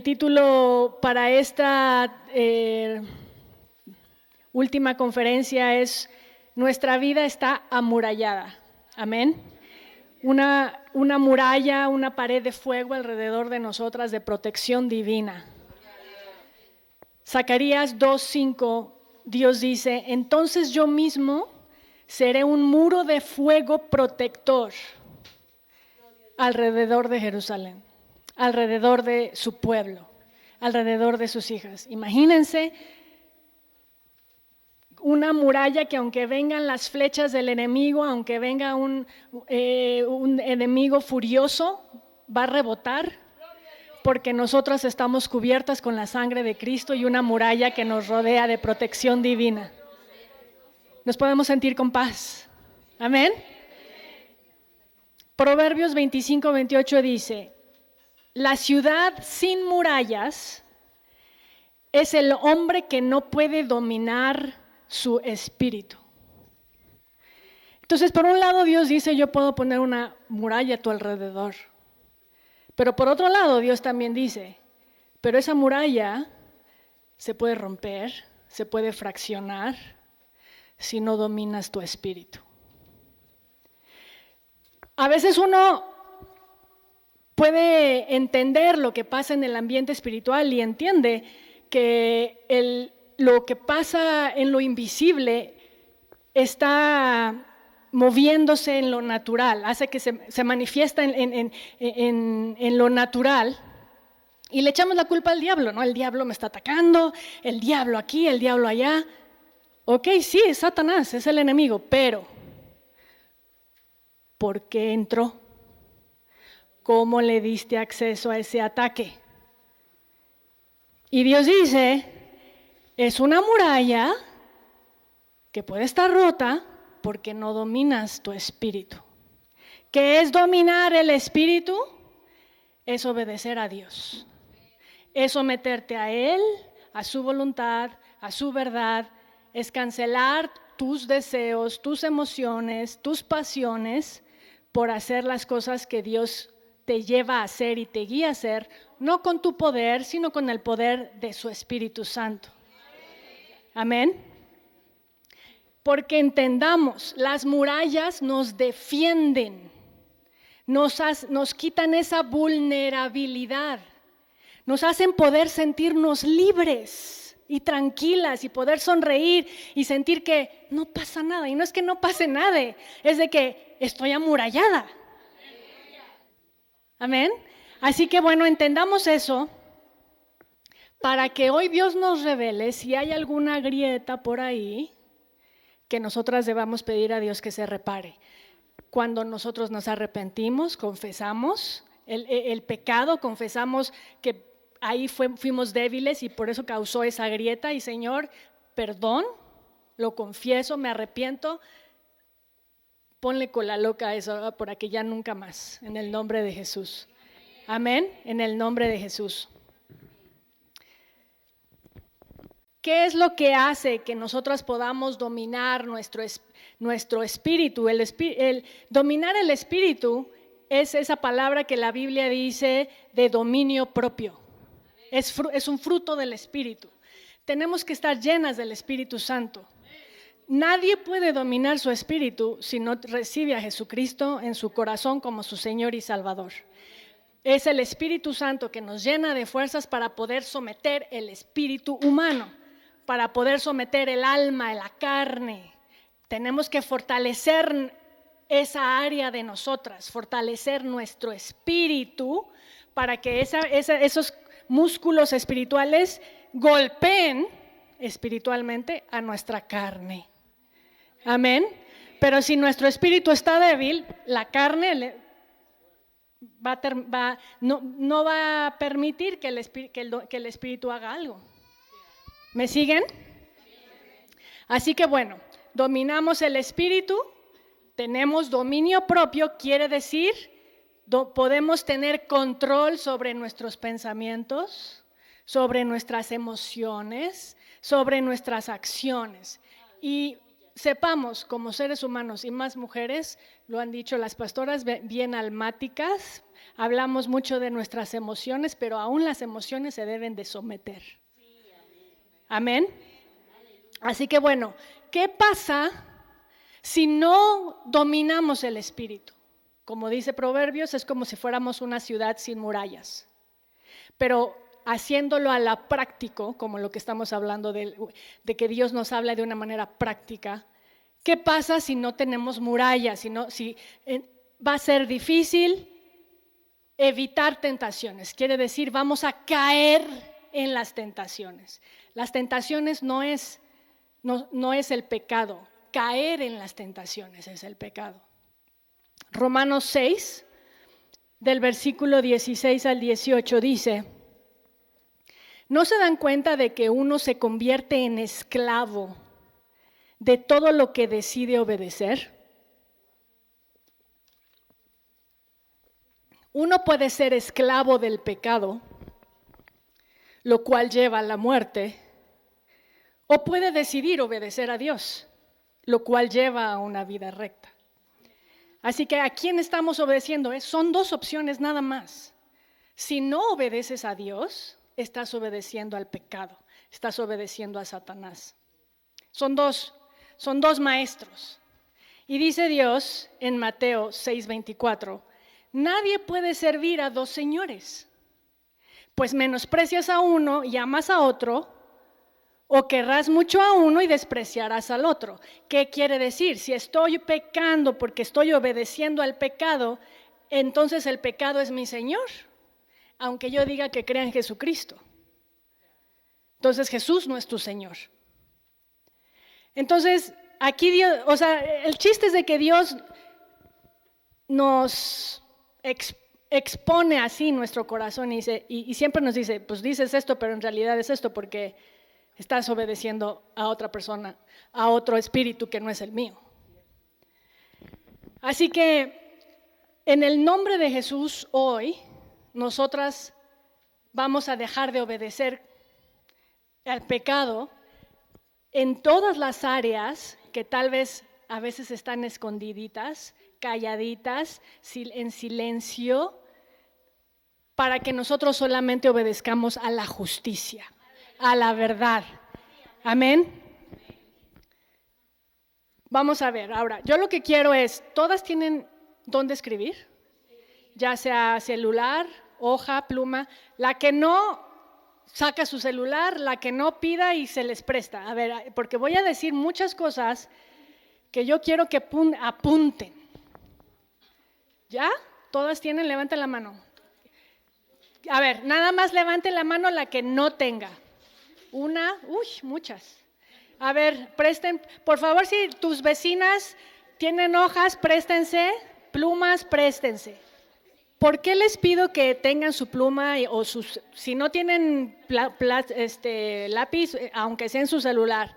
título para esta última conferencia es Nuestra vida está amurallada. Amén. Una muralla, una pared de fuego alrededor de nosotras de protección divina. Zacarías 2:5, Dios dice: entonces yo mismo seré un muro de fuego protector alrededor de Jerusalén, alrededor de su pueblo, alrededor de sus hijas. Imagínense una muralla que aunque vengan las flechas del enemigo, aunque venga un enemigo furioso, va a rebotar, porque nosotras estamos cubiertas con la sangre de Cristo y una muralla que nos rodea de protección divina. Nos podemos sentir con paz. Amén. Proverbios 25-28 dice: la ciudad sin murallas es el hombre que no puede dominar su espíritu. Entonces, por un lado, Dios dice: yo puedo poner una muralla a tu alrededor. Pero por otro lado, Dios también dice: pero esa muralla se puede romper, se puede fraccionar si no dominas tu espíritu. A veces uno puede entender lo que pasa en el ambiente espiritual y entiende que lo que pasa en lo invisible está moviéndose en lo natural, hace que se manifiesta en lo natural, y le echamos la culpa al diablo, ¿no? El diablo me está atacando, el diablo aquí, el diablo allá. Ok, sí, es Satanás, es el enemigo, pero ¿por qué entró? ¿Cómo le diste acceso a ese ataque? Y Dios dice: es una muralla que puede estar rota porque no dominas tu espíritu. ¿Qué es dominar el espíritu? Es obedecer a Dios. Es someterte a Él, a su voluntad, a su verdad. Es cancelar tus deseos, tus emociones, tus pasiones por hacer las cosas que Dios te lleva a hacer y te guía a hacer, no con tu poder, sino con el poder de su Espíritu Santo. Amén. Porque entendamos, las murallas nos defienden, nos quitan esa vulnerabilidad, nos hacen poder sentirnos libres y tranquilas y poder sonreír y sentir que no pasa nada. Y no es que no pase nada, es de que estoy amurallada. Amén. Así que bueno, entendamos eso para que hoy Dios nos revele si hay alguna grieta por ahí que nosotras debamos pedir a Dios que se repare. Cuando nosotros nos arrepentimos, confesamos el pecado, confesamos que ahí fuimos débiles y por eso causó esa grieta, y Señor, perdón, lo confieso, me arrepiento, ponle cola loca a eso para que ya nunca más, en el nombre de Jesús. Amén, en el nombre de Jesús. ¿Qué es lo que hace que nosotras podamos dominar nuestro espíritu? Dominar el espíritu es esa palabra que la Biblia dice de dominio propio. Es un fruto del espíritu. Tenemos que estar llenas del Espíritu Santo. Nadie puede dominar su espíritu si no recibe a Jesucristo en su corazón como su Señor y Salvador. Es el Espíritu Santo que nos llena de fuerzas para poder someter el espíritu humano, para poder someter el alma, la carne. Tenemos que fortalecer esa área de nosotras, fortalecer nuestro espíritu para que esos músculos espirituales golpeen espiritualmente a nuestra carne. Amén. Pero si nuestro espíritu está débil, la carne no va a permitir que el espíritu haga algo. ¿Me siguen? Así que bueno, dominamos el espíritu, tenemos dominio propio, quiere decir, podemos tener control sobre nuestros pensamientos, sobre nuestras emociones, sobre nuestras acciones. Y sepamos como seres humanos y más mujeres, lo han dicho las pastoras, bien almáticas, hablamos mucho de nuestras emociones, pero aún las emociones se deben de someter. Amén. Así que bueno, ¿qué pasa si no dominamos el espíritu? Como dice Proverbios, es como si fuéramos una ciudad sin murallas. Pero haciéndolo a la práctica, como lo que estamos hablando de que Dios nos habla de una manera práctica, ¿qué pasa si no tenemos murallas? Si va a ser difícil evitar tentaciones. Quiere decir, vamos a caer en las tentaciones. Las tentaciones no es el pecado. Caer en las tentaciones es el pecado. Romanos 6, del versículo 16 al 18 dice: ¿no se dan cuenta de que uno se convierte en esclavo de todo lo que decide obedecer? Uno puede ser esclavo del pecado, lo cual lleva a la muerte, o puede decidir obedecer a Dios, lo cual lleva a una vida recta. Así que ¿a quién estamos obedeciendo? Son dos opciones nada más. Si no obedeces a Dios, estás obedeciendo al pecado, estás obedeciendo a Satanás. Son dos maestros. Y dice Dios en Mateo 6:24, nadie puede servir a dos señores, pues menosprecias a uno y amas a otro, o querrás mucho a uno y despreciarás al otro. ¿Qué quiere decir? Si estoy pecando porque estoy obedeciendo al pecado, entonces el pecado es mi Señor, aunque yo diga que crea en Jesucristo. Entonces Jesús no es tu Señor. Entonces, aquí Dios, el chiste es de que Dios nos expone así nuestro corazón y siempre nos dice, pues dices esto, pero en realidad es esto porque estás obedeciendo a otra persona, a otro espíritu que no es el mío. Así que en el nombre de Jesús hoy, nosotras vamos a dejar de obedecer al pecado en todas las áreas que tal vez a veces están escondiditas, calladitas, en silencio, para que nosotros solamente obedezcamos a la justicia, a la verdad. Amén. Vamos a ver, ahora, yo lo que quiero es, ¿todas tienen dónde escribir? Ya sea celular, hoja, pluma. La que no, saca su celular, la que no pida y se les presta. A ver, porque voy a decir muchas cosas que yo quiero que apunten. ¿Ya? ¿Todas tienen? Levanten la mano. A ver, nada más levanten la mano la que no tenga. Muchas. A ver, presten, por favor, si tus vecinas tienen hojas, préstense, plumas, préstense. ¿Por qué les pido que tengan su pluma o si no tienen lápiz, aunque sea en su celular?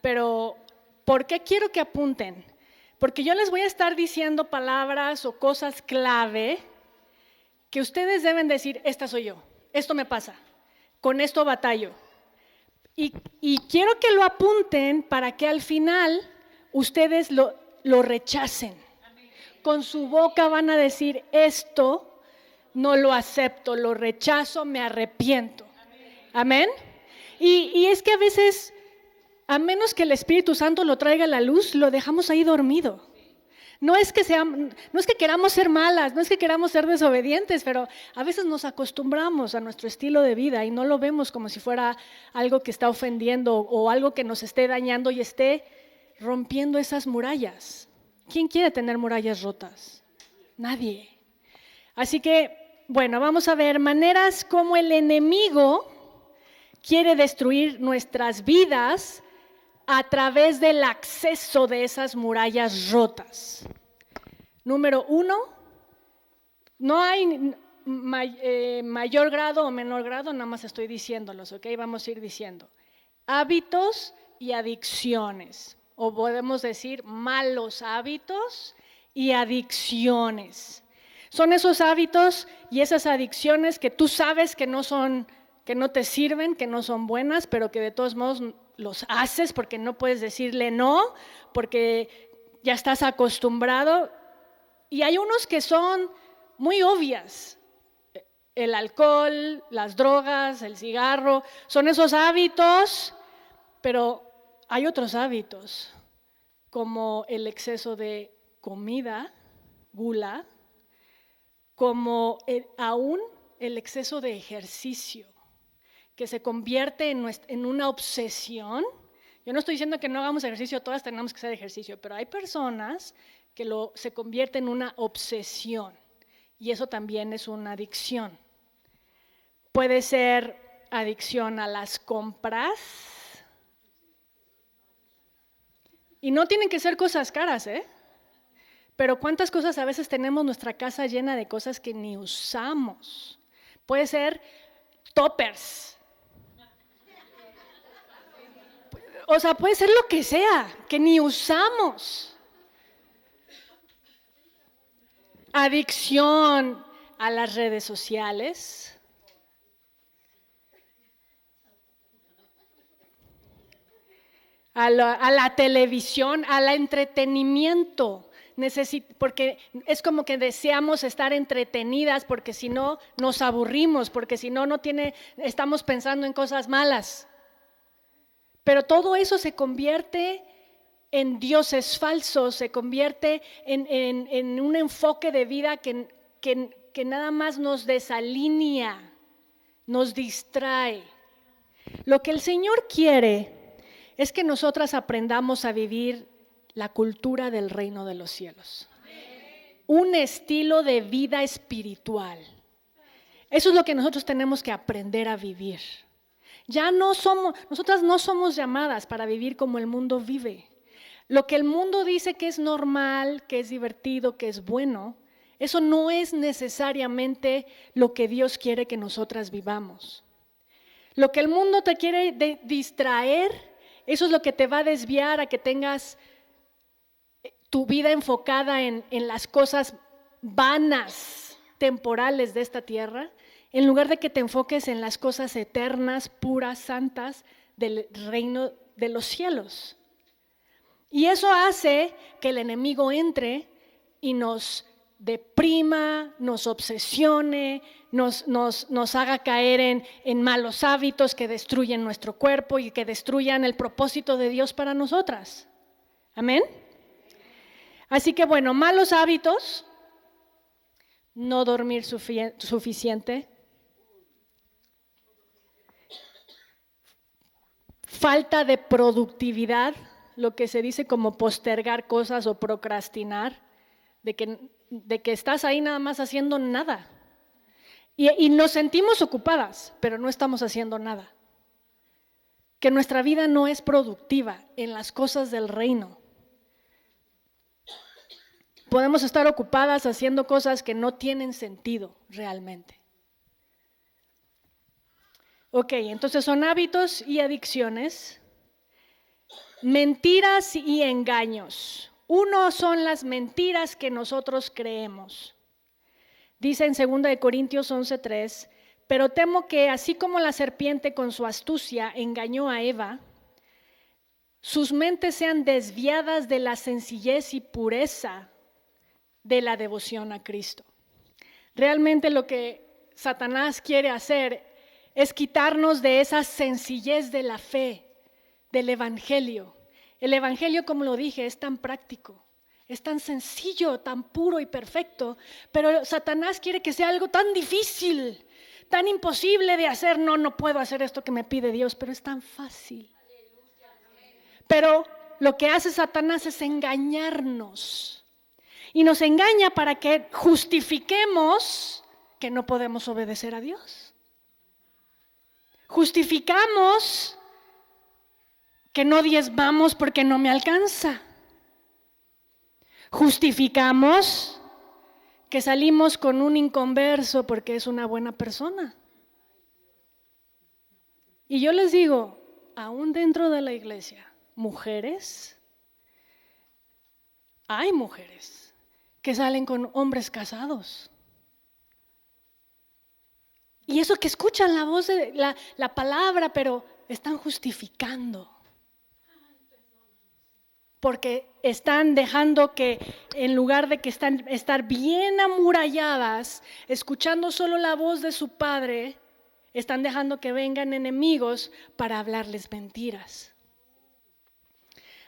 Pero, ¿por qué quiero que apunten? Porque yo les voy a estar diciendo palabras o cosas clave que ustedes deben decir, esta soy yo, esto me pasa, con esto batallo. Y quiero que lo apunten para que al final ustedes lo rechacen. Con su boca van a decir, esto no lo acepto, lo rechazo, me arrepiento. Amén. Y es que a veces, a menos que el Espíritu Santo lo traiga a la luz, lo dejamos ahí dormido. No es que queramos ser malas, no es que queramos ser desobedientes, pero a veces nos acostumbramos a nuestro estilo de vida y no lo vemos como si fuera algo que está ofendiendo o algo que nos esté dañando y esté rompiendo esas murallas. ¿Quién quiere tener murallas rotas? Nadie. Así que, bueno, vamos a ver maneras como el enemigo quiere destruir nuestras vidas a través del acceso de esas murallas rotas. Número 1, no hay mayor grado o menor grado, nada más estoy diciéndolos, ¿ok? Vamos a ir diciendo. Hábitos y adicciones, o podemos decir malos hábitos y adicciones. Son esos hábitos y esas adicciones que tú sabes que no son que no te sirven, que no son buenas, pero que de todos modos los haces porque no puedes decirle no, porque ya estás acostumbrado. Y hay unos que son muy obvias. El alcohol, las drogas, el cigarro, son esos hábitos, pero hay otros hábitos, como el exceso de comida, gula, como aún el exceso de ejercicio, que se convierte en una obsesión. Yo no estoy diciendo que no hagamos ejercicio, todas tenemos que hacer ejercicio, pero hay personas que se convierte en una obsesión y eso también es una adicción. Puede ser adicción a las compras y no tienen que ser cosas caras, pero cuántas cosas a veces tenemos nuestra casa llena de cosas que ni usamos. Puede ser toppers. O sea, puede ser lo que sea, que ni usamos. Adicción a las redes sociales. A la televisión, al entretenimiento. Porque es como que deseamos estar entretenidas, porque si no nos aburrimos, porque si no estamos pensando en cosas malas. Pero todo eso se convierte en dioses falsos, se convierte en un enfoque de vida que nada más nos desalinea, nos distrae. Lo que el Señor quiere es que nosotras aprendamos a vivir la cultura del reino de los cielos. Un estilo de vida espiritual. Eso es lo que nosotros tenemos que aprender a vivir. Nosotras no somos llamadas para vivir como el mundo vive. Lo que el mundo dice que es normal, que es divertido, que es bueno, eso no es necesariamente lo que Dios quiere que nosotras vivamos. Lo que el mundo te quiere distraer, eso es lo que te va a desviar a que tengas tu vida enfocada en las cosas vanas, temporales de esta tierra, en lugar de que te enfoques en las cosas eternas, puras, santas del reino de los cielos. Y eso hace que el enemigo entre y nos deprima, nos obsesione, nos haga caer en malos hábitos que destruyen nuestro cuerpo y que destruyan el propósito de Dios para nosotras. ¿Amén? Así que bueno, malos hábitos, no dormir suficiente, falta de productividad, lo que se dice como postergar cosas o procrastinar, de que estás ahí nada más haciendo nada. Y nos sentimos ocupadas, pero no estamos haciendo nada. Que nuestra vida no es productiva en las cosas del reino. Podemos estar ocupadas haciendo cosas que no tienen sentido realmente. Ok, entonces son hábitos y adicciones. Mentiras y engaños. Uno son las mentiras que nosotros creemos. Dice en 2 Corintios 11:3, pero temo que así como la serpiente con su astucia engañó a Eva, sus mentes sean desviadas de la sencillez y pureza de la devoción a Cristo. Realmente lo que Satanás quiere hacer es quitarnos de esa sencillez de la fe, del evangelio. El evangelio, como lo dije, es tan práctico, es tan sencillo, tan puro y perfecto, pero Satanás quiere que sea algo tan difícil, tan imposible de hacer. No puedo hacer esto que me pide Dios, pero es tan fácil. Pero lo que hace Satanás es engañarnos. Y nos engaña para que justifiquemos que no podemos obedecer a Dios. Justificamos que no diezmamos porque no me alcanza. Justificamos que salimos con un inconverso porque es una buena persona. Y yo les digo, aún dentro de la iglesia, hay mujeres que salen con hombres casados. Y eso que escuchan la voz de la palabra, pero están justificando. Porque están dejando que, en lugar de que estar bien amuralladas, escuchando solo la voz de su padre, están dejando que vengan enemigos para hablarles mentiras.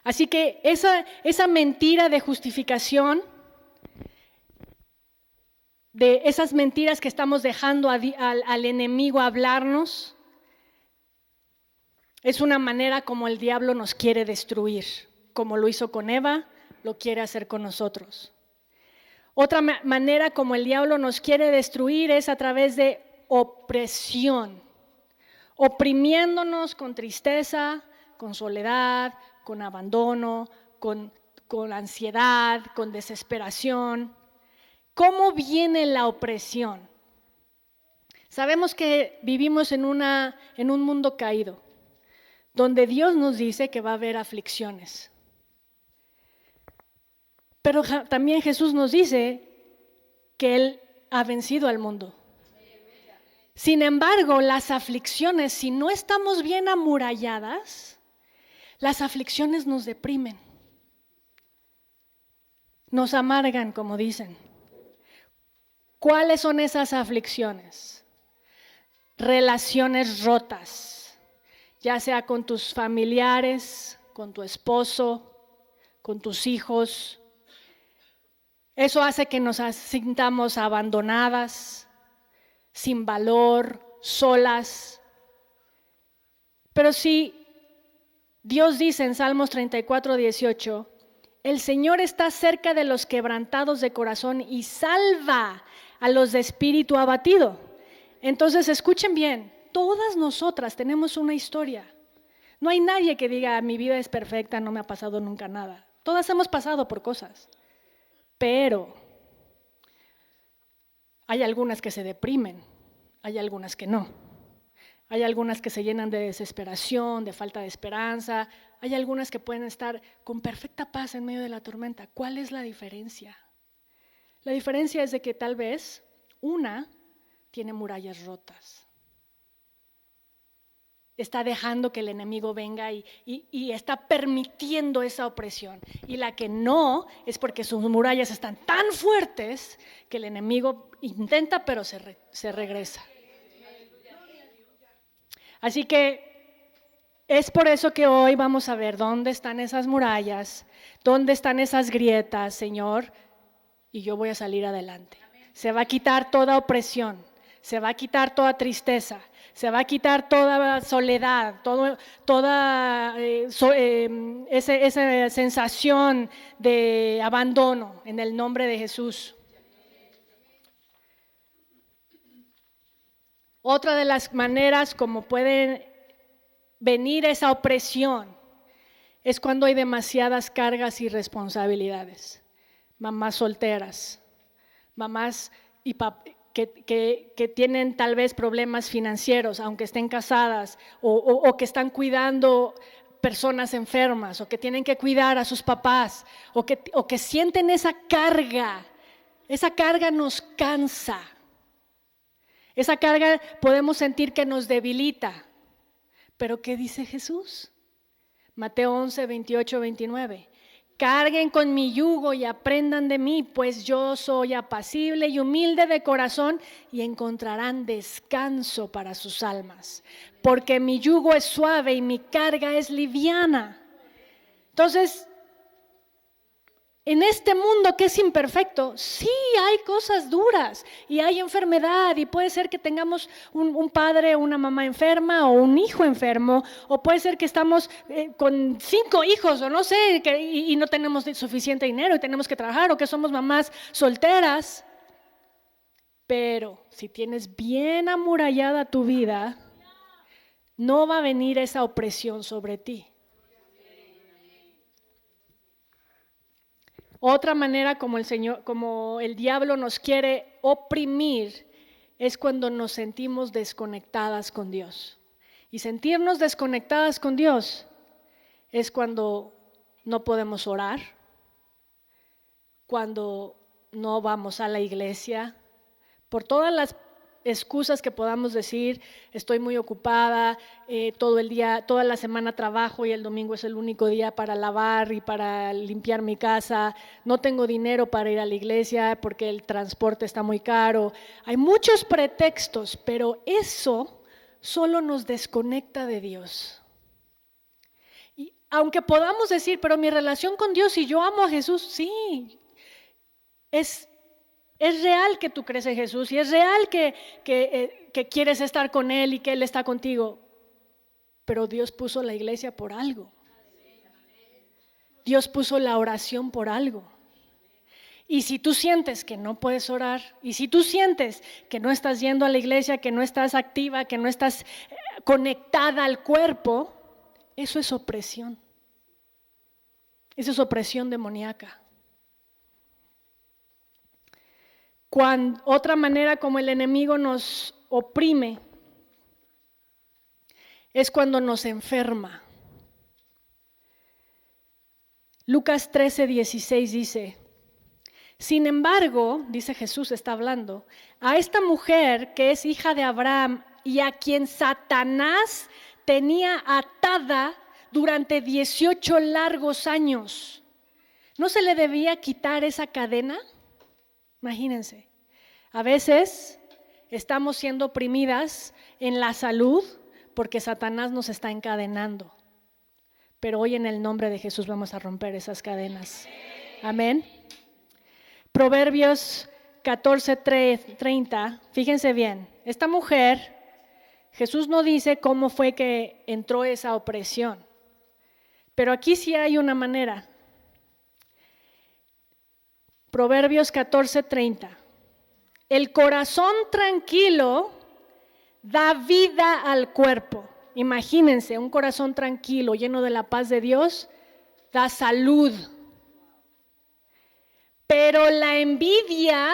Así que esa mentira de justificación, de esas mentiras que estamos dejando al enemigo hablarnos, es una manera como el diablo nos quiere destruir. Como lo hizo con Eva, lo quiere hacer con nosotros. Otra manera como el diablo nos quiere destruir es a través de opresión, oprimiéndonos con tristeza, con soledad, con abandono, con ansiedad, con desesperación. ¿Cómo viene la opresión? Sabemos que vivimos en un mundo caído, donde Dios nos dice que va a haber aflicciones. Pero también Jesús nos dice que Él ha vencido al mundo. Sin embargo, las aflicciones, si no estamos bien amuralladas, las aflicciones nos deprimen, nos amargan, como dicen. ¿Cuáles son esas aflicciones? Relaciones rotas, ya sea con tus familiares, con tu esposo, con tus hijos. Eso hace que nos sintamos abandonadas, sin valor, solas. Pero si Dios dice en Salmos 34:18, el Señor está cerca de los quebrantados de corazón y salva a los de espíritu abatido. Entonces escuchen bien, todas nosotras tenemos una historia. No hay nadie que diga, mi vida es perfecta, no me ha pasado nunca nada. Todas hemos pasado por cosas. Pero hay algunas que se deprimen, hay algunas que no. Hay algunas que se llenan de desesperación, de falta de esperanza. Hay algunas que pueden estar con perfecta paz en medio de la tormenta. ¿Cuál es la diferencia? La diferencia es de que tal vez una tiene murallas rotas. Está dejando que el enemigo venga y está permitiendo esa opresión. Y la que no es porque sus murallas están tan fuertes que el enemigo intenta pero se regresa. Así que es por eso que hoy vamos a ver dónde están esas murallas, dónde están esas grietas, Señor, y yo voy a salir adelante. Se va a quitar toda opresión, se va a quitar toda tristeza, se va a quitar toda soledad, toda esa sensación de abandono en el nombre de Jesús. Otra de las maneras como puede venir esa opresión es cuando hay demasiadas cargas y responsabilidades. Mamás solteras, mamás que tienen tal vez problemas financieros, aunque estén casadas, o que están cuidando personas enfermas, o que tienen que cuidar a sus papás, o que sienten esa carga nos cansa. Esa carga podemos sentir que nos debilita. ¿Pero qué dice Jesús? Mateo 11, 28, 29. Carguen con mi yugo y aprendan de mí, pues yo soy apacible y humilde de corazón y encontrarán descanso para sus almas. Porque mi yugo es suave y mi carga es liviana. Entonces, en este mundo que es imperfecto, sí hay cosas duras y hay enfermedad y puede ser que tengamos un padre o una mamá enferma o un hijo enfermo, o puede ser que estamos con 5 hijos o no sé, y no tenemos suficiente dinero y tenemos que trabajar, o que somos mamás solteras. Pero si tienes bien amurallada tu vida, no va a venir esa opresión sobre ti. Otra manera como el diablo nos quiere oprimir es cuando nos sentimos desconectadas con Dios. Y sentirnos desconectadas con Dios es cuando no podemos orar, cuando no vamos a la iglesia, por todas las excusas que podamos decir, estoy muy ocupada, todo el día, toda la semana trabajo y el domingo es el único día para lavar y para limpiar mi casa, no tengo dinero para ir a la iglesia porque el transporte está muy caro. Hay muchos pretextos, pero eso solo nos desconecta de Dios. Y aunque podamos decir, pero mi relación con Dios y yo amo a Jesús, sí, es real que tú crees en Jesús y es real que quieres estar con Él y que Él está contigo, pero Dios puso la iglesia por algo. Dios puso la oración por algo. Y si tú sientes que no puedes orar, y si tú sientes que no estás yendo a la iglesia, que no estás activa, que no estás conectada al cuerpo, eso es opresión. Eso es opresión demoníaca. Otra manera como el enemigo nos oprime es cuando nos enferma. Lucas 13:16 dice: sin embargo, dice Jesús, está hablando, a esta mujer que es hija de Abraham y a quien Satanás tenía atada durante 18 largos años, ¿no se le debía quitar esa cadena? Imagínense, a veces estamos siendo oprimidas en la salud porque Satanás nos está encadenando. Pero hoy en el nombre de Jesús vamos a romper esas cadenas. Amén. Proverbios 14:30, fíjense bien, esta mujer, Jesús no dice cómo fue que entró esa opresión, pero aquí sí hay una manera. Proverbios 14:30, el corazón tranquilo da vida al cuerpo. Imagínense, un corazón tranquilo, lleno de la paz de Dios, da salud. Pero la envidia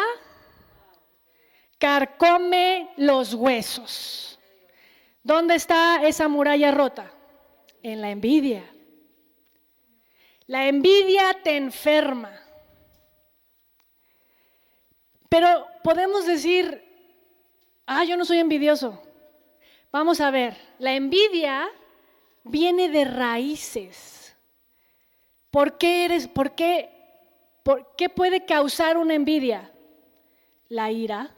carcome los huesos. ¿Dónde está esa muralla rota? En la envidia. La envidia te enferma. Pero podemos decir, yo no soy envidioso. Vamos a ver, la envidia viene de raíces. ¿Por qué puede causar una envidia? La ira.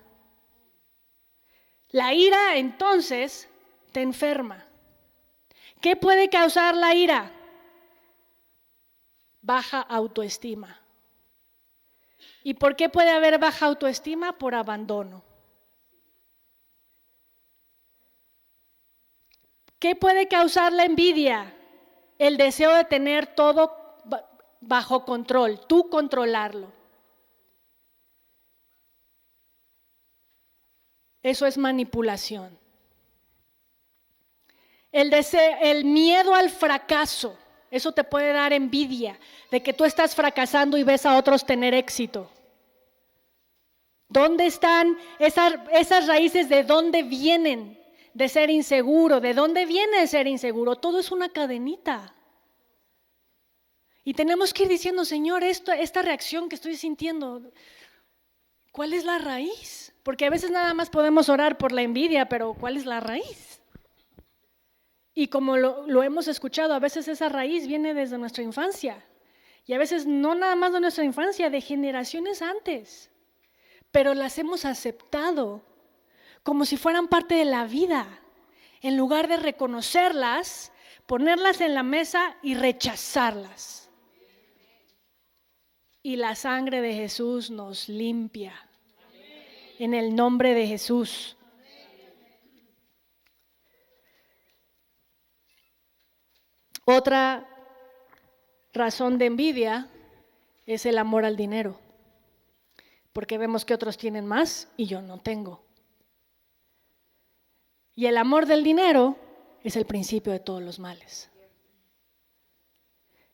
La ira entonces te enferma. ¿Qué puede causar la ira? Baja autoestima. ¿Y por qué puede haber baja autoestima? Por abandono. ¿Qué puede causar la envidia? El deseo de tener todo bajo control, tú controlarlo. Eso es manipulación. El miedo al fracaso, eso te puede dar envidia, de que tú estás fracasando y ves a otros tener éxito. ¿Dónde están esas raíces? ¿De dónde vienen? De ser inseguro. ¿De dónde viene de ser inseguro? Todo es una cadenita. Y tenemos que ir diciendo, Señor, esta reacción que estoy sintiendo, ¿cuál es la raíz? Porque a veces nada más podemos orar por la envidia, pero ¿cuál es la raíz? Y como lo hemos escuchado, a veces esa raíz viene desde nuestra infancia. Y a veces no nada más de nuestra infancia, de generaciones antes. Pero las hemos aceptado como si fueran parte de la vida. En lugar de reconocerlas, ponerlas en la mesa y rechazarlas. Y la sangre de Jesús nos limpia. En el nombre de Jesús. Otra razón de envidia es el amor al dinero. Porque vemos que otros tienen más y yo no tengo. Y el amor del dinero es el principio de todos los males.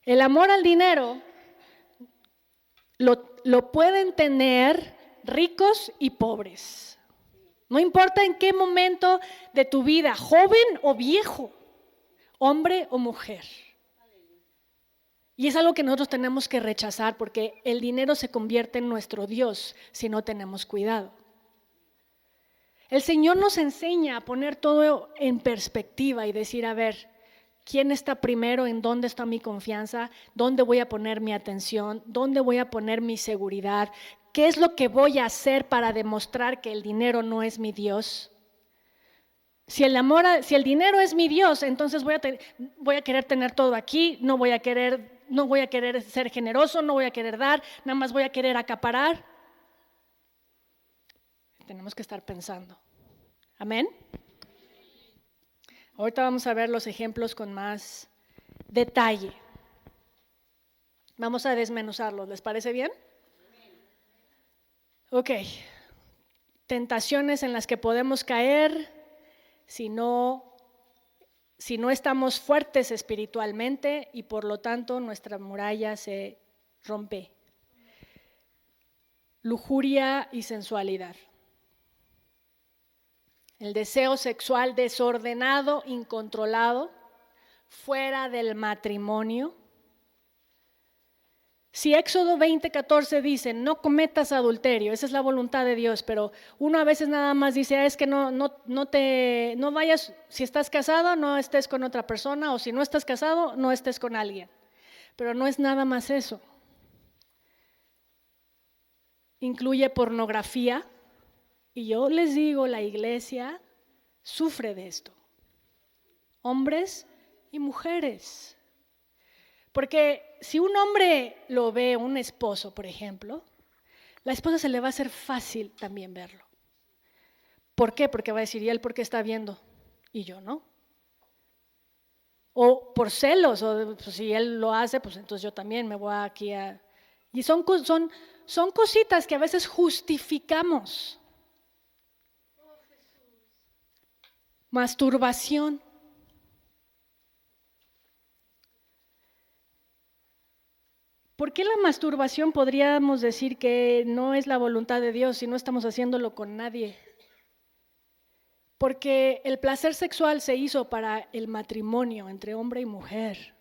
El amor al dinero lo pueden tener ricos y pobres. No importa en qué momento de tu vida, joven o viejo, hombre o mujer. Y es algo que nosotros tenemos que rechazar porque el dinero se convierte en nuestro Dios si no tenemos cuidado. El Señor nos enseña a poner todo en perspectiva y decir, a ver, ¿quién está primero? ¿En dónde está mi confianza? ¿Dónde voy a poner mi atención? ¿Dónde voy a poner mi seguridad? ¿Qué es lo que voy a hacer para demostrar que el dinero no es mi Dios? Si el dinero es mi Dios, entonces voy a querer tener todo aquí, no voy a querer ser generoso, no voy a querer dar, nada más voy a querer acaparar. Tenemos que estar pensando. Amén. Ahorita vamos a ver los ejemplos con más detalle. Vamos a desmenuzarlos, ¿les parece bien? Ok. Tentaciones en las que podemos caer si no estamos fuertes espiritualmente y por lo tanto nuestra muralla se rompe. Lujuria y sensualidad. El deseo sexual desordenado, incontrolado, fuera del matrimonio. Si Éxodo 20:14 dice, no cometas adulterio, esa es la voluntad de Dios, pero uno a veces nada más dice, es que no vayas, si estás casado, no estés con otra persona, o si no estás casado, no estés con alguien. Pero no es nada más eso. Incluye pornografía, y yo les digo, la iglesia sufre de esto. Hombres y mujeres. Porque si un hombre lo ve, un esposo, por ejemplo, la esposa se le va a hacer fácil también verlo. ¿Por qué? Porque va a decir, ¿y él por qué está viendo? Y yo no. O por celos, o pues, si él lo hace, pues entonces yo también me voy aquí a... Y son cositas que a veces justificamos. Masturbación. ¿Por qué la masturbación podríamos decir que no es la voluntad de Dios si no estamos haciéndolo con nadie? Porque el placer sexual se hizo para el matrimonio entre hombre y mujer.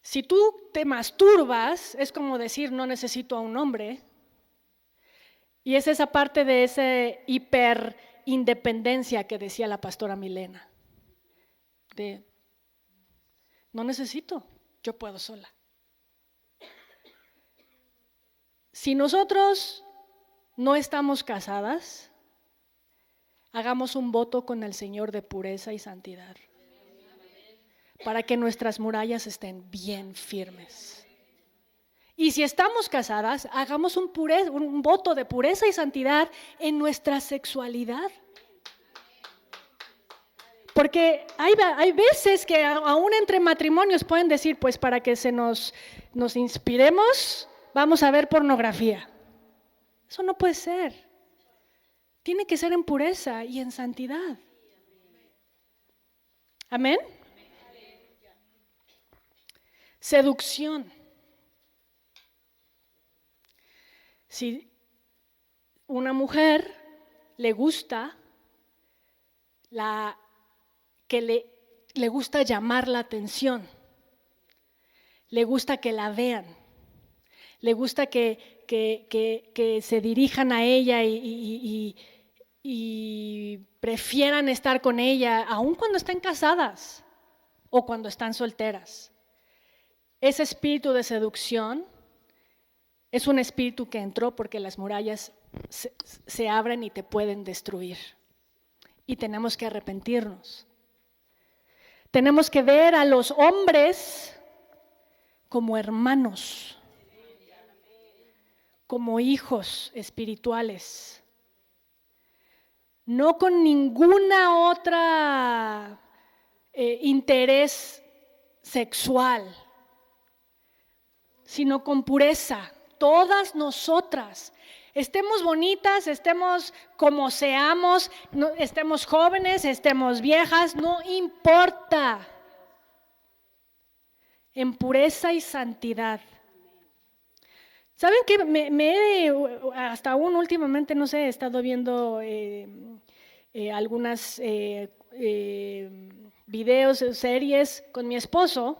Si tú te masturbas, es como decir no necesito a un hombre. Y es esa parte de esa hiperindependencia que decía la pastora Milena. De no necesito, yo puedo sola. Si nosotros no estamos casadas, hagamos un voto con el Señor de pureza y santidad para que nuestras murallas estén bien firmes. Y si estamos casadas, hagamos un voto de pureza y santidad en nuestra sexualidad. Porque hay veces que aún entre matrimonios pueden decir, pues para que nos inspiremos, vamos a ver pornografía. Eso no puede ser. Tiene que ser en pureza y en santidad. ¿Amén? Seducción. Si una mujer le gusta le gusta llamar la atención, le gusta que la vean, le gusta que se dirijan a ella y prefieran estar con ella, aun cuando estén casadas o cuando están solteras. Ese espíritu de seducción es un espíritu que entró porque las murallas se abren y te pueden destruir. Y tenemos que arrepentirnos. Tenemos que ver a los hombres como hermanos, como hijos espirituales, no con ninguna otra interés sexual, sino con pureza. Todas nosotras, estemos bonitas, estemos como seamos, estemos jóvenes, estemos viejas, no importa. En pureza y santidad. ¿Saben qué? Hasta aún últimamente, no sé, he estado viendo algunas videos, series con mi esposo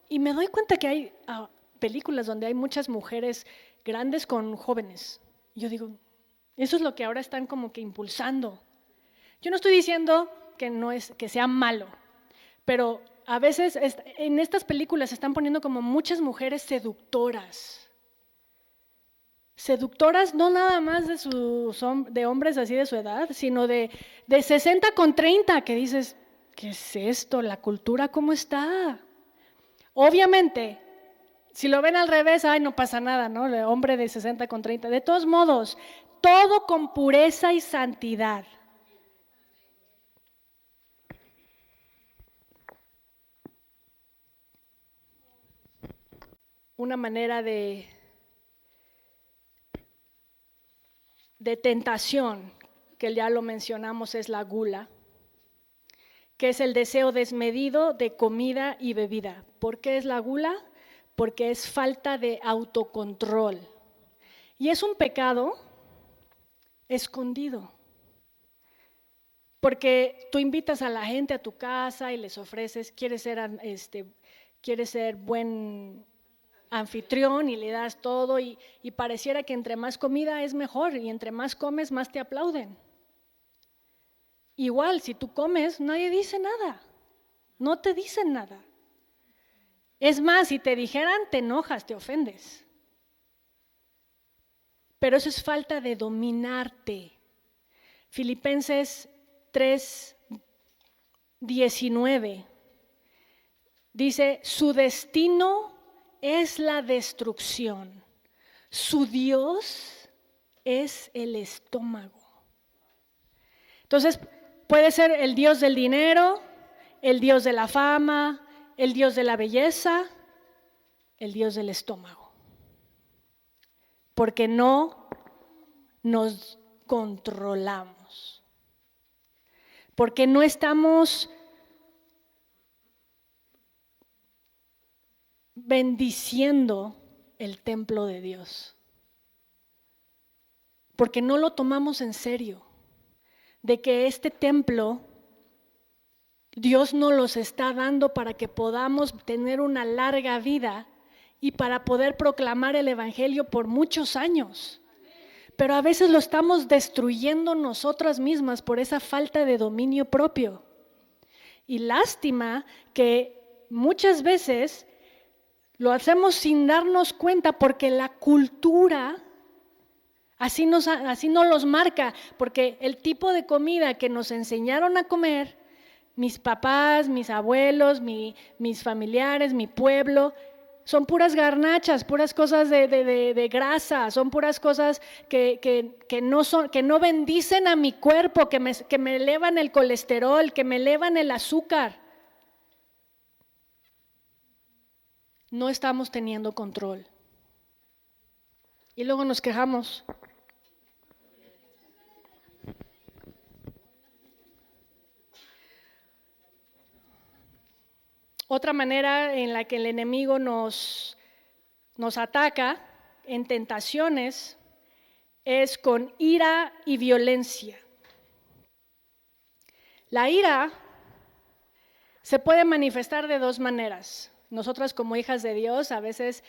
y me doy cuenta que hay películas donde hay muchas mujeres grandes con jóvenes. Yo digo, Eso es lo que ahora están como que impulsando. Yo no estoy diciendo que sea malo, pero a veces en estas películas se están poniendo como muchas mujeres seductoras. Seductoras no nada más de hombres así de su edad, sino de 60 con 30, que dices, ¿qué es esto? ¿La cultura cómo está? Obviamente, si lo ven al revés, ay, no pasa nada, ¿no? El hombre de 60 con 30. De todos modos, todo con pureza y santidad. Una manera de tentación, que ya lo mencionamos, es la gula, que es el deseo desmedido de comida y bebida. ¿Por qué es la gula? Porque es falta de autocontrol. Y es un pecado escondido. Porque tú invitas a la gente a tu casa y les ofreces, quieres ser buen anfitrión y le das todo y pareciera que entre más comida es mejor y entre más comes más te aplauden. Igual, si tú comes, nadie dice nada, no te dicen nada. Es más, si te dijeran, te enojas, te ofendes. Pero eso es falta de dominarte. Filipenses 3:19 dice, su destino es la destrucción, su Dios es el estómago. Entonces, puede ser el Dios del dinero, el Dios de la fama, el Dios de la belleza, el Dios del estómago. Porque no nos controlamos. Porque no estamos bendiciendo el templo de Dios. Porque no lo tomamos en serio. De que este templo Dios nos los está dando para que podamos tener una larga vida y para poder proclamar el evangelio por muchos años. Pero a veces lo estamos destruyendo nosotras mismas por esa falta de dominio propio. Y lástima que muchas veces lo hacemos sin darnos cuenta porque la cultura así nos los marca, porque el tipo de comida que nos enseñaron a comer, mis papás, mis abuelos, mis familiares, mi pueblo, son puras garnachas, puras cosas de grasa, son puras cosas que no bendicen a mi cuerpo, que me elevan el colesterol, que me elevan el azúcar. No estamos teniendo control. Y luego nos quejamos. Otra manera en la que el enemigo nos ataca en tentaciones es con ira y violencia. La ira se puede manifestar de dos maneras. Nosotras como hijas de Dios a veces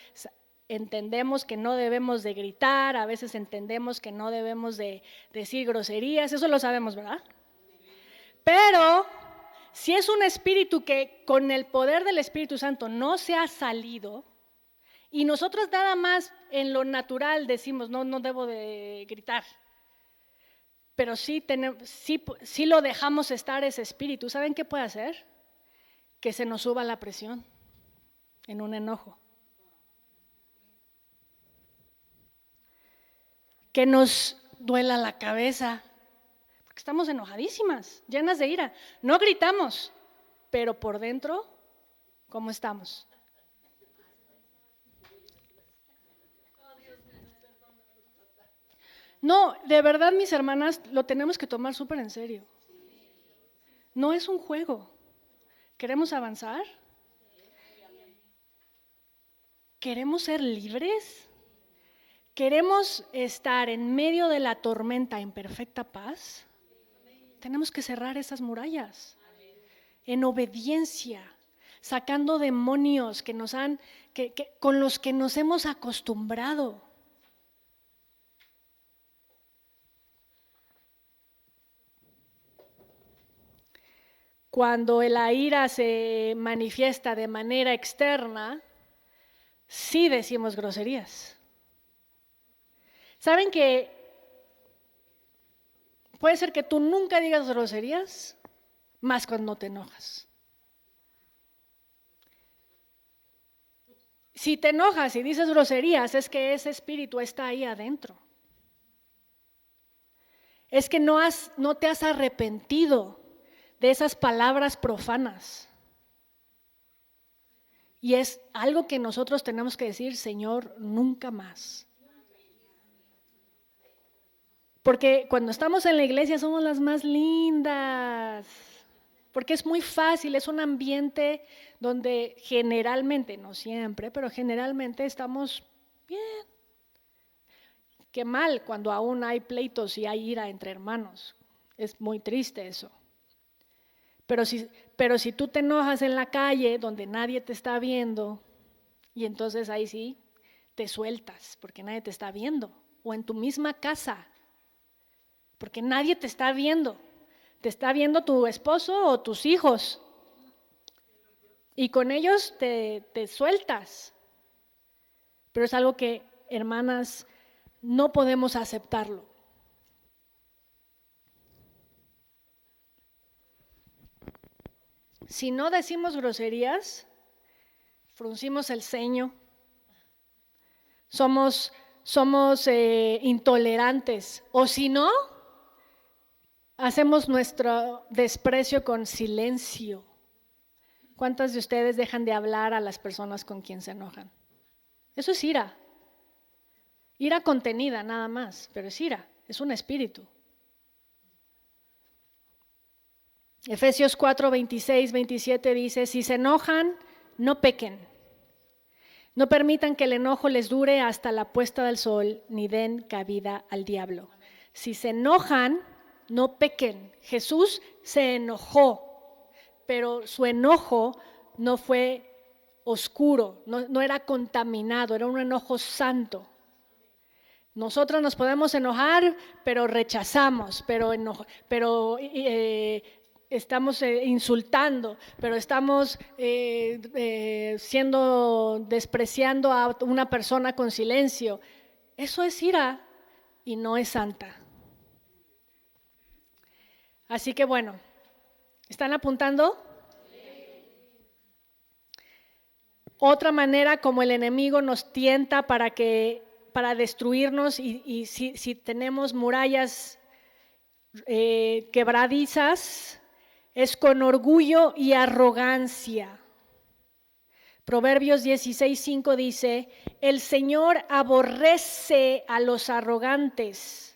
entendemos que no debemos de gritar, a veces entendemos que no debemos de decir groserías, eso lo sabemos, ¿verdad? Pero si es un espíritu que con el poder del Espíritu Santo no se ha salido y nosotros nada más en lo natural decimos, no debo de gritar, pero sí lo dejamos estar ese espíritu, ¿saben qué puede hacer? Que se nos suba la presión en un enojo. Que nos duela la cabeza. Estamos enojadísimas, llenas de ira. No gritamos, pero por dentro, ¿cómo estamos? No, de verdad, mis hermanas, lo tenemos que tomar súper en serio. No es un juego. ¿Queremos avanzar? ¿Queremos ser libres? ¿Queremos estar en medio de la tormenta en perfecta paz? Tenemos que cerrar esas murallas en obediencia, sacando demonios con los que nos hemos acostumbrado. cuando la ira se manifiesta de manera externa, sí decimos groserías. ¿Saben que puede ser que tú nunca digas groserías, más cuando te enojas? Si te enojas y dices groserías, es que ese espíritu está ahí adentro. Es que no te has arrepentido de esas palabras profanas. Y es algo que nosotros tenemos que decir, Señor, nunca más. Porque cuando estamos en la iglesia somos las más lindas. Porque es muy fácil, es un ambiente donde generalmente, no siempre, pero generalmente estamos bien. Qué mal cuando aún hay pleitos y hay ira entre hermanos. Es muy triste eso. Pero si tú te enojas en la calle donde nadie te está viendo, y entonces ahí sí te sueltas porque nadie te está viendo. O en tu misma casa, porque nadie te está viendo. Te está viendo tu esposo o tus hijos. Y con ellos te sueltas. Pero es algo que, hermanas, no podemos aceptarlo. Si no decimos groserías, fruncimos el ceño, somos intolerantes, o si no, hacemos nuestro desprecio con silencio. ¿Cuántas de ustedes dejan de hablar a las personas con quien se enojan? Eso es ira. Ira contenida nada más, pero es ira, es un espíritu. Efesios 4, 26, 27 dice, si se enojan, no pequen. No permitan que el enojo les dure hasta la puesta del sol, ni den cabida al diablo. Si se enojan, no pequen. Jesús se enojó, pero su enojo no fue oscuro, no era contaminado, era un enojo santo. Nosotros nos podemos enojar, pero rechazamos, estamos insultando, pero estamos despreciando a una persona con silencio. Eso es ira y no es santa. Así que bueno, ¿están apuntando? Otra manera como el enemigo nos tienta para destruirnos y si tenemos murallas quebradizas, es con orgullo y arrogancia. Proverbios 16:5 dice, el Señor aborrece a los arrogantes.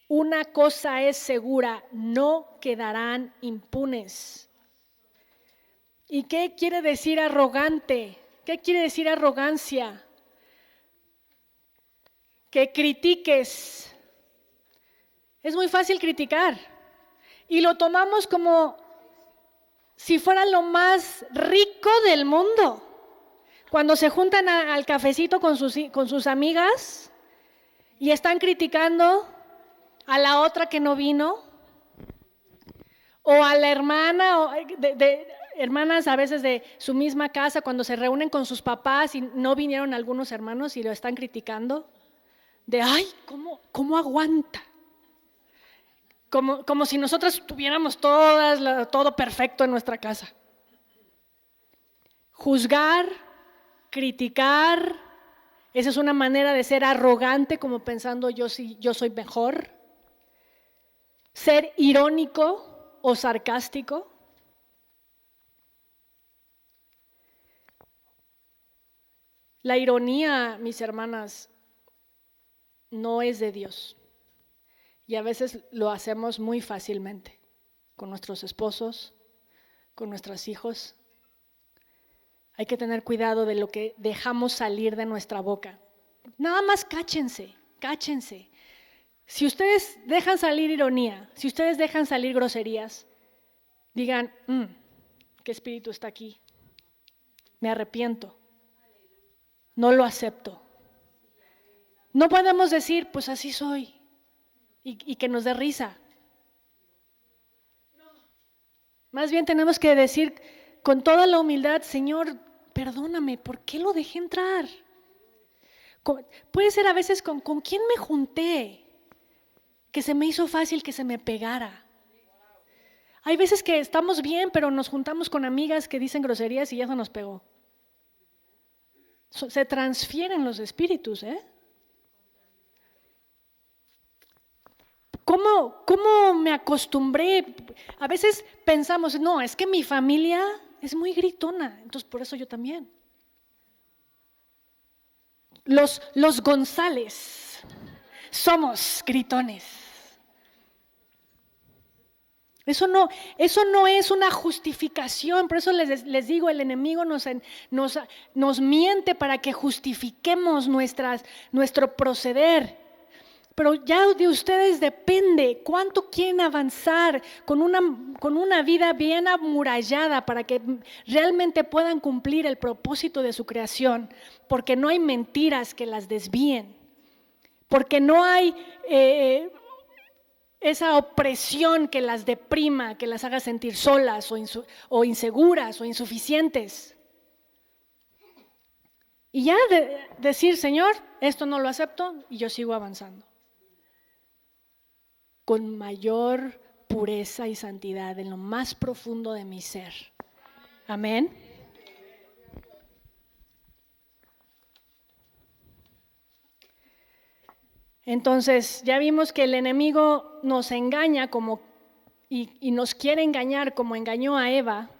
Una cosa es segura, no quedarán impunes. ¿Y qué quiere decir arrogante? ¿Qué quiere decir arrogancia? Que critiques. Es muy fácil criticar y lo tomamos como si fuera lo más rico del mundo. Cuando se juntan al cafecito con sus amigas y están criticando a la otra que no vino, o a la hermana, hermanas a veces de su misma casa, cuando se reúnen con sus papás y no vinieron algunos hermanos y lo están criticando, de ay, ¿cómo aguanta? Como si nosotras tuviéramos todo perfecto en nuestra casa. Juzgar, criticar, esa es una manera de ser arrogante, como pensando yo soy mejor. Ser irónico o sarcástico. La ironía, mis hermanas, no es de Dios. Y a veces lo hacemos muy fácilmente con nuestros esposos, con nuestros hijos. Hay que tener cuidado de lo que dejamos salir de nuestra boca. Nada más cáchense. Si ustedes dejan salir ironía, si ustedes dejan salir groserías, digan, ¿qué espíritu está aquí? Me arrepiento. No lo acepto. No podemos decir, pues así soy. Y que nos dé risa. Más bien tenemos que decir con toda la humildad, Señor, perdóname, ¿por qué lo dejé entrar? Puede ser a veces con quién me junté, que se me hizo fácil que se me pegara. Hay veces que estamos bien, pero nos juntamos con amigas que dicen groserías y ya se nos pegó. Se transfieren los espíritus, ¿eh? ¿Cómo me acostumbré? A veces pensamos, no, es que mi familia es muy gritona, entonces por eso yo también. Los González somos gritones. Eso no es una justificación, por eso les digo, el enemigo nos miente para que justifiquemos nuestro proceder. Pero ya de ustedes depende cuánto quieren avanzar con una vida bien amurallada para que realmente puedan cumplir el propósito de su creación, porque no hay mentiras que las desvíen, porque no hay esa opresión que las deprima, que las haga sentir solas o inseguras o insuficientes. Y ya decir, Señor, esto no lo acepto y yo sigo avanzando con mayor pureza y santidad en lo más profundo de mi ser. Amén. Entonces, ya vimos que el enemigo nos engaña y nos quiere engañar como engañó a Eva,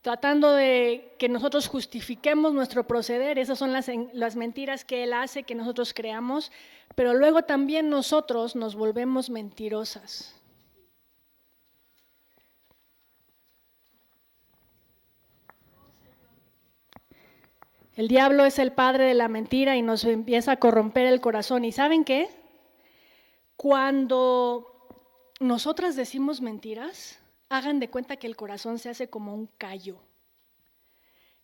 tratando de que nosotros justifiquemos nuestro proceder. Esas son las mentiras que él hace, que nosotros creamos, pero luego también nosotros nos volvemos mentirosas. El diablo es el padre de la mentira y nos empieza a corromper el corazón. ¿Y saben qué? Cuando nosotras decimos mentiras, hagan de cuenta que el corazón se hace como un callo.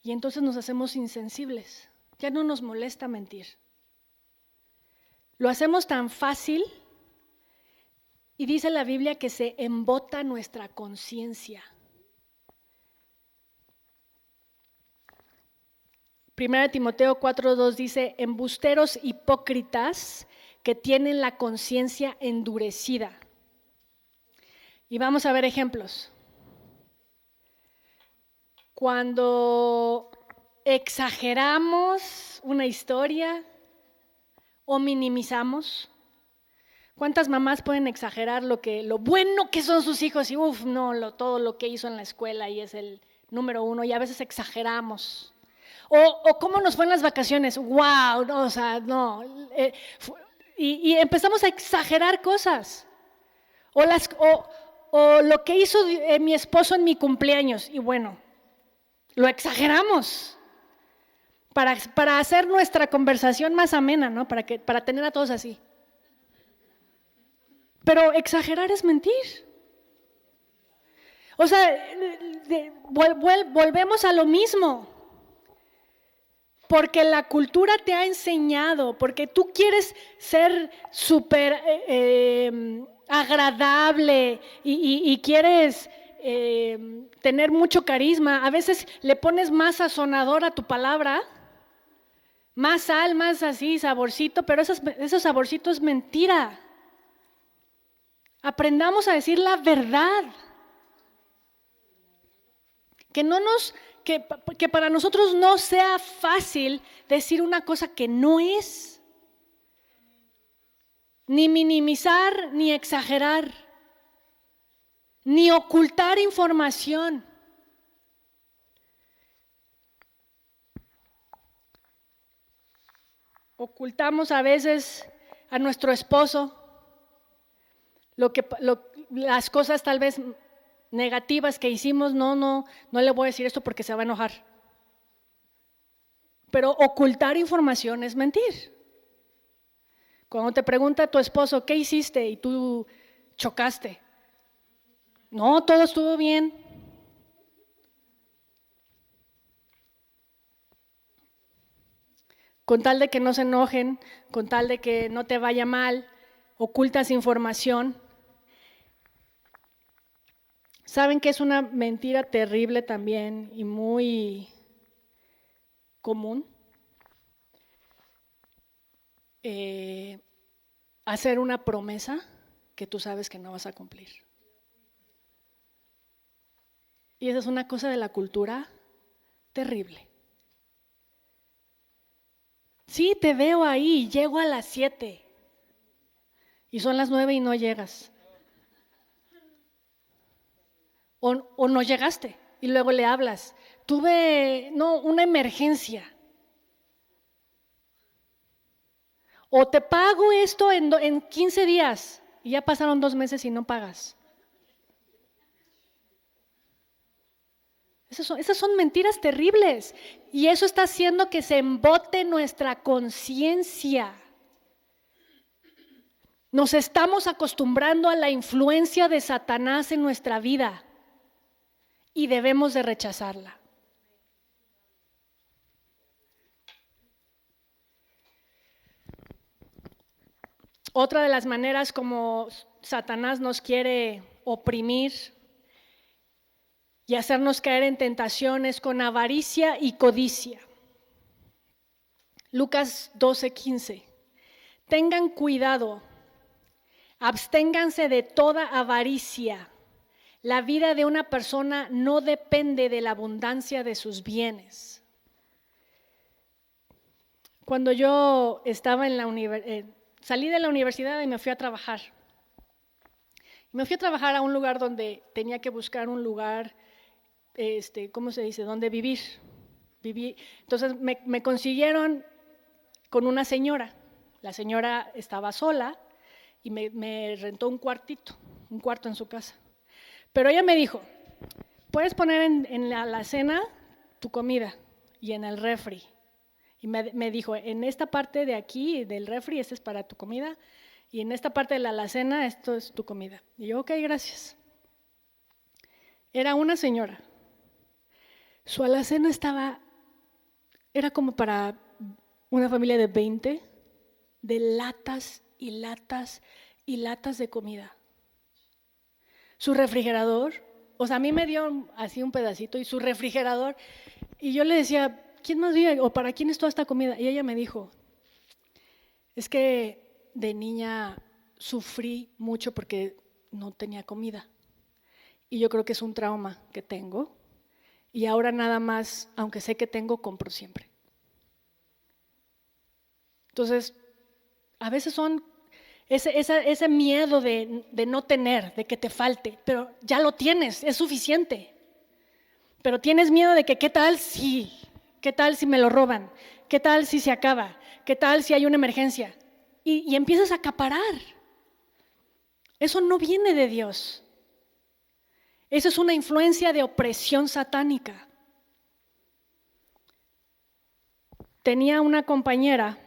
Y entonces nos hacemos insensibles. Ya no nos molesta mentir. Lo hacemos tan fácil y dice la Biblia que se embota nuestra conciencia. 1 Timoteo 4:2 dice, embusteros hipócritas que tienen la conciencia endurecida. Y vamos a ver ejemplos. Cuando exageramos una historia o minimizamos. ¿Cuántas mamás pueden exagerar lo bueno que son sus hijos y todo lo que hizo en la escuela y es el número 1 y a veces exageramos? O cómo nos fue en las vacaciones, wow, no, o sea, no. Y empezamos a exagerar cosas. O lo que hizo mi esposo en mi cumpleaños, y bueno, lo exageramos para hacer nuestra conversación más amena, ¿no? Para tener a todos así. Pero exagerar es mentir. O sea, volvemos a lo mismo. Porque la cultura te ha enseñado, porque tú quieres ser súper agradable y quieres tener mucho carisma. A veces le pones más sazonador a tu palabra, más sal, más así, saborcito, pero ese saborcito es mentira. Aprendamos a decir la verdad. Que para nosotros no sea fácil decir una cosa que no es. Ni minimizar, ni exagerar, ni ocultar información. Ocultamos a veces a nuestro esposo las cosas tal vez negativas que hicimos. No le voy a decir esto porque se va a enojar. Pero ocultar información es mentir. Cuando te pregunta tu esposo, ¿qué hiciste? Y tú chocaste. No, todo estuvo bien. Con tal de que no se enojen, con tal de que no te vaya mal, ocultas información. ¿Saben que es una mentira terrible también y muy común? Hacer una promesa que tú sabes que no vas a cumplir. Y esa es una cosa de la cultura terrible. Sí, te veo ahí, llego a las 7 y son las 9 y no llegas. O no llegaste y luego le hablas. Tuve una emergencia. O te pago esto en 15 días y ya pasaron 2 meses y no pagas. Esas son mentiras terribles y eso está haciendo que se embote nuestra conciencia. Nos estamos acostumbrando a la influencia de Satanás en nuestra vida y debemos de rechazarla. Otra de las maneras como Satanás nos quiere oprimir y hacernos caer en tentaciones con avaricia y codicia. Lucas 12:15. Tengan cuidado, absténganse de toda avaricia. La vida de una persona no depende de la abundancia de sus bienes. Cuando yo estaba en la salí de la universidad y me fui a trabajar. Me fui a trabajar a un lugar donde tenía que buscar un lugar, ¿cómo se dice?, donde vivir. Entonces me consiguieron con una señora. La señora estaba sola y me rentó un cuarto en su casa. Pero ella me dijo, puedes poner en la alacena tu comida y en el refri. Y me dijo, en esta parte de aquí del refri, este es para tu comida, y en esta parte de la alacena, esto es tu comida. Y yo, ok, gracias. Era una señora. Su alacena era como para una familia de 20, de latas y latas y latas de comida. Su refrigerador, o sea, a mí me dio así un pedacito y su refrigerador, y yo le decía, ¿quién más vive? ¿O para quién es toda esta comida? Y ella me dijo, es que de niña sufrí mucho porque no tenía comida. Y yo creo que es un trauma que tengo. Y ahora nada más, aunque sé que tengo, compro siempre. Entonces, a veces son ese miedo de no tener, de que te falte, pero ya lo tienes, es suficiente. Pero tienes miedo de que ¿qué tal si me lo roban? ¿Qué tal si se acaba? ¿Qué tal si hay una emergencia? Y empiezas a acaparar. Eso no viene de Dios. Eso es una influencia de opresión satánica. Tenía una compañera,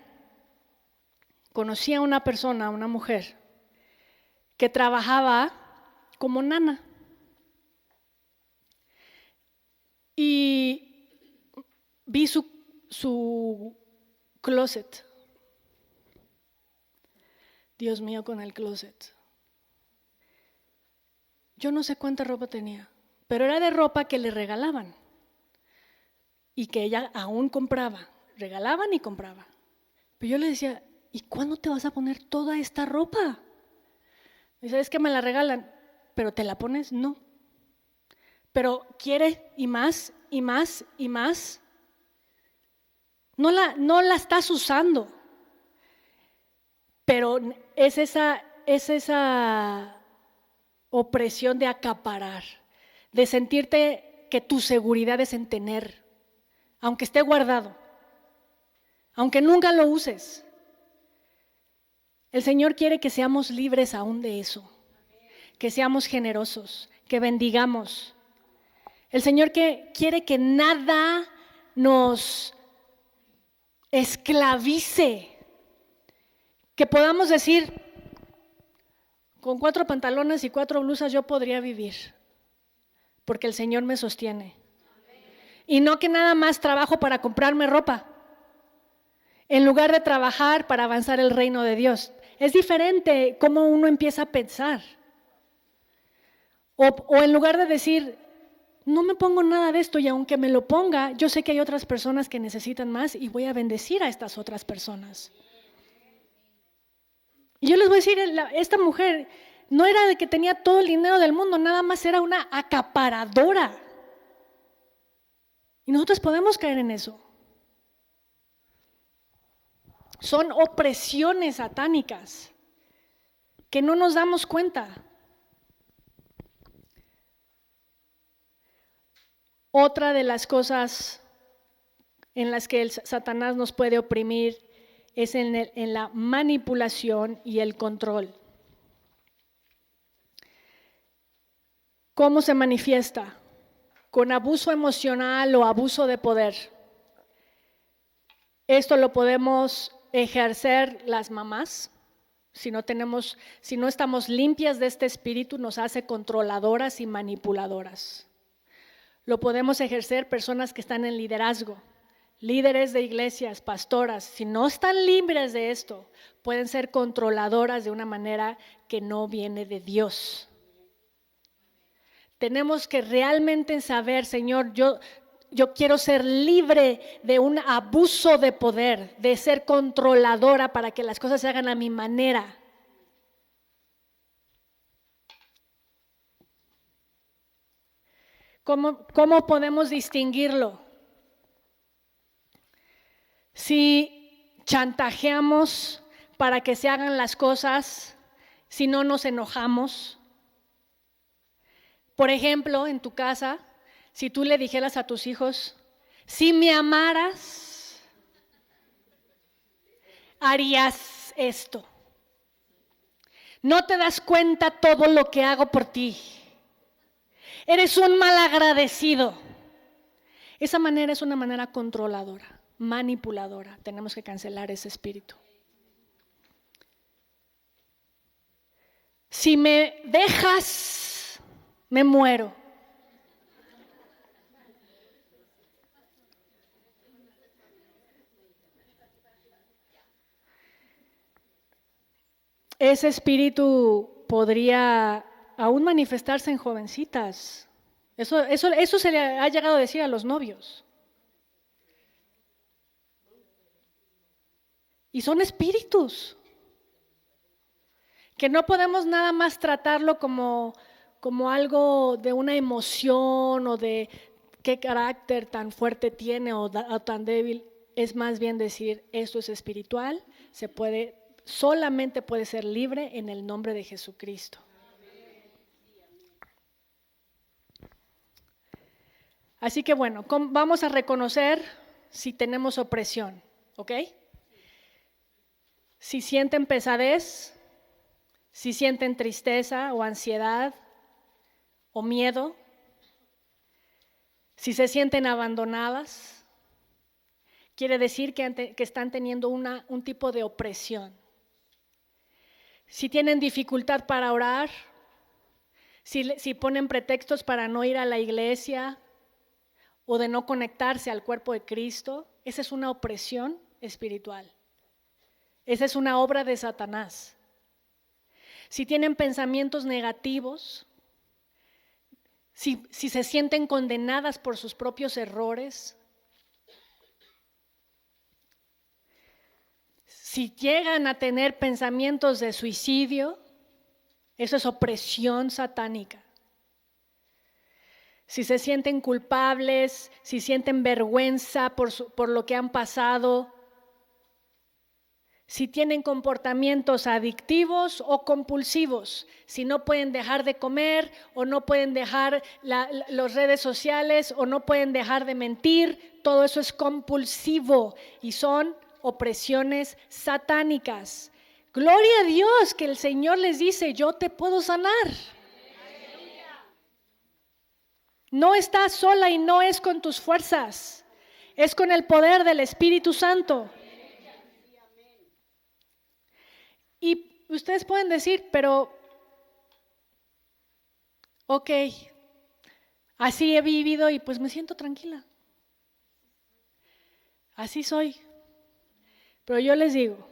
conocía a una persona, una mujer, que trabajaba como nana. Y vi su closet. Dios mío, con el closet. Yo no sé cuánta ropa tenía, pero era de ropa que le regalaban y que ella aún compraba. Regalaban y compraba. Pero yo le decía, ¿y cuándo te vas a poner toda esta ropa? Dice, es que me la regalan, pero ¿te la pones? No. Pero quiere y más y más y más. No la estás usando, pero es esa opresión de acaparar, de sentirte que tu seguridad es en tener, aunque esté guardado, aunque nunca lo uses. El Señor quiere que seamos libres aún de eso, que seamos generosos, que bendigamos. El Señor quiere que nada nos esclavice, que podamos decir, con 4 pantalones y 4 blusas yo podría vivir, porque el Señor me sostiene. Y no que nada más trabajo para comprarme ropa, en lugar de trabajar para avanzar el reino de Dios. Es diferente cómo uno empieza a pensar. O en lugar de decir, no me pongo nada de esto y aunque me lo ponga, yo sé que hay otras personas que necesitan más y voy a bendecir a estas otras personas. Y yo les voy a decir, esta mujer no era de que tenía todo el dinero del mundo, nada más era una acaparadora. Y nosotros podemos caer en eso. Son opresiones satánicas que no nos damos cuenta. Otra de las cosas en las que el Satanás nos puede oprimir es en la manipulación y el control. ¿Cómo se manifiesta? Con abuso emocional o abuso de poder. Esto lo podemos ejercer las mamás. Si no estamos limpias de este espíritu, nos hace controladoras y manipuladoras. Lo podemos ejercer personas que están en liderazgo, líderes de iglesias, pastoras. Si no están libres de esto, pueden ser controladoras de una manera que no viene de Dios. Tenemos que realmente saber, Señor, yo quiero ser libre de un abuso de poder, de ser controladora para que las cosas se hagan a mi manera. ¿Cómo podemos distinguirlo? Si chantajeamos para que se hagan las cosas, si no nos enojamos. Por ejemplo, en tu casa, si tú le dijeras a tus hijos, si me amaras, harías esto. No te das cuenta todo lo que hago por ti. Eres un malagradecido. Esa manera es una manera controladora, manipuladora. Tenemos que cancelar ese espíritu. Si me dejas, me muero. Ese espíritu podría aún manifestarse en jovencitas. Eso se le ha llegado a decir a los novios. Y son espíritus que no podemos nada más tratarlo como algo de una emoción o de qué carácter tan fuerte tiene o tan débil. Es más bien decir, esto es espiritual, solamente puede ser libre en el nombre de Jesucristo. Así que bueno, vamos a reconocer si tenemos opresión, ¿ok? Si sienten pesadez, si sienten tristeza o ansiedad o miedo, si se sienten abandonadas, quiere decir que están teniendo un tipo de opresión. Si tienen dificultad para orar, si ponen pretextos para no ir a la iglesia o de no conectarse al cuerpo de Cristo, esa es una opresión espiritual. Esa es una obra de Satanás. Si tienen pensamientos negativos, si se sienten condenadas por sus propios errores, si llegan a tener pensamientos de suicidio, eso es opresión satánica. Si se sienten culpables, si sienten vergüenza por lo que han pasado, si tienen comportamientos adictivos o compulsivos, si no pueden dejar de comer o no pueden dejar las redes sociales o no pueden dejar de mentir, todo eso es compulsivo y son opresiones satánicas. Gloria a Dios que el Señor les dice, yo te puedo sanar. No estás sola y no es con tus fuerzas, es con el poder del Espíritu Santo. Y ustedes pueden decir, pero, ok, así he vivido y pues me siento tranquila. Así soy. Pero yo les digo,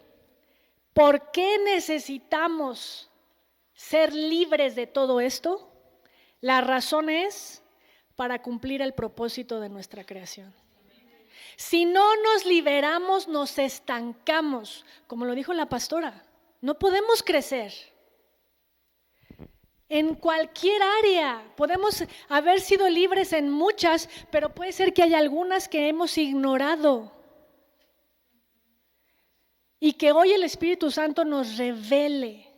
¿por qué necesitamos ser libres de todo esto? La razón es para cumplir el propósito de nuestra creación. Si no nos liberamos, nos estancamos, como lo dijo la pastora. No podemos crecer. En cualquier área, podemos haber sido libres en muchas, pero puede ser que haya algunas que hemos ignorado. Y que hoy el Espíritu Santo nos revele.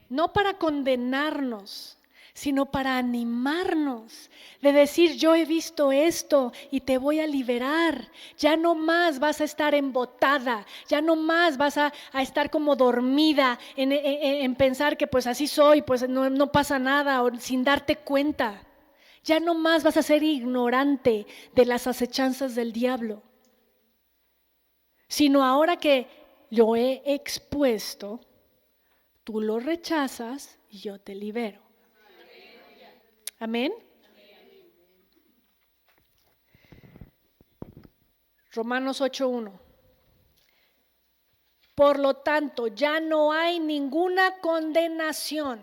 No para condenarnos, sino para animarnos, de decir, yo he visto esto y te voy a liberar. Ya no más vas a estar embotada, ya no más vas a estar como dormida en pensar que pues así soy, pues no pasa nada, o sin darte cuenta. Ya no más vas a ser ignorante de las acechanzas del diablo, sino ahora que lo he expuesto, tú lo rechazas y yo te libero. Amén. Romanos 8:1. Por lo tanto, ya no hay ninguna condenación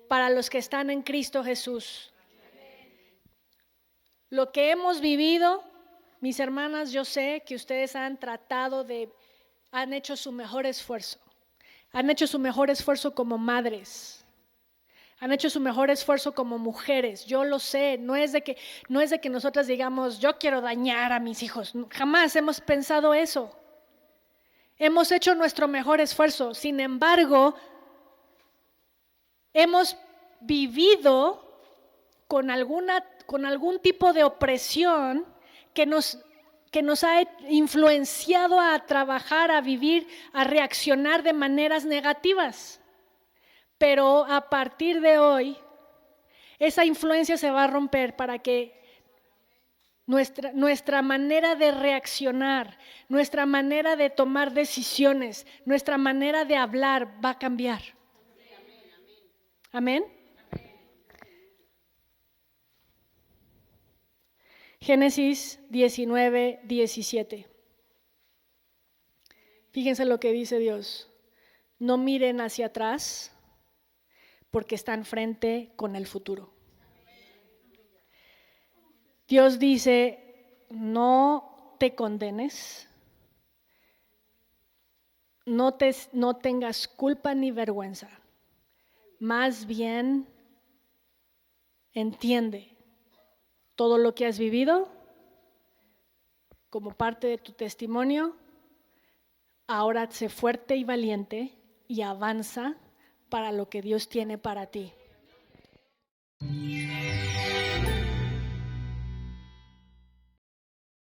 para los que están en Cristo Jesús. Lo que hemos vivido, mis hermanas, yo sé que ustedes han hecho su mejor esfuerzo. Han hecho su mejor esfuerzo como madres. Han hecho su mejor esfuerzo como mujeres, yo lo sé, no es de que nosotras digamos, yo quiero dañar a mis hijos, jamás hemos pensado eso. Hemos hecho nuestro mejor esfuerzo, sin embargo, hemos vivido con algún tipo de opresión que nos ha influenciado a trabajar, a vivir, a reaccionar de maneras negativas. Pero a partir de hoy, esa influencia se va a romper para que nuestra manera de reaccionar, nuestra manera de tomar decisiones, nuestra manera de hablar va a cambiar. Amén. Génesis 19:17. Fíjense lo que dice Dios. No miren hacia atrás, porque están frente con el futuro. Dios dice, no te condenes, no tengas culpa ni vergüenza, más bien entiende todo lo que has vivido como parte de tu testimonio. Ahora sé fuerte y valiente y avanza para lo que Dios tiene para ti.